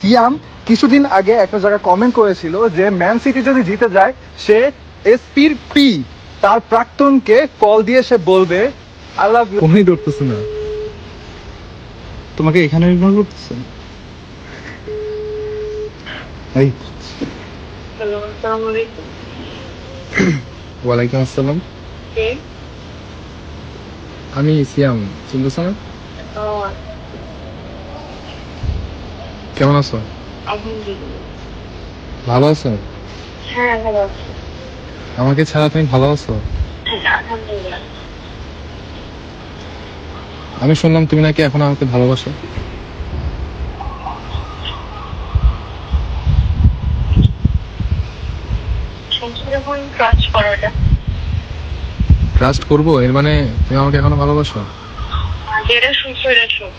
সিয়াম কিছুদিন আগে একটা জায়গায় কমেন্ট করেছিল যে ম্যান সিটি যদি জিতে যায় সে এসপির পি তার প্রাক্তনকে কল দিয়ে সে বলবে আই লাভ ইউ। ফোনই ধরতেছে না, তোমাকে এখানে ইগনোর করতেছে। এই হ্যালো, আসসালামু আলাইকুম। ওয়ালাইকুম আসসালাম, কে? আমি সিয়াম, চিনতেছ না? ও, কেমন আছো? আলহামদুলিল্লাহ। ভালো আছো? হ্যাঁ, ভালো আছি। আমাকে ছাড়া তুমি ভালো আছো? হ্যাঁ, আলহামদুলিল্লাহ। আমি শুনলাম তুমি নাকি এখন আমাকে ভালোবাসো। শুনছি যখন কাজ করাটা, ট্রাস্ট করবো এর মানে তুমি আমাকে এখনো ভালোবাসো? যেটা শুনছো এটা শোন।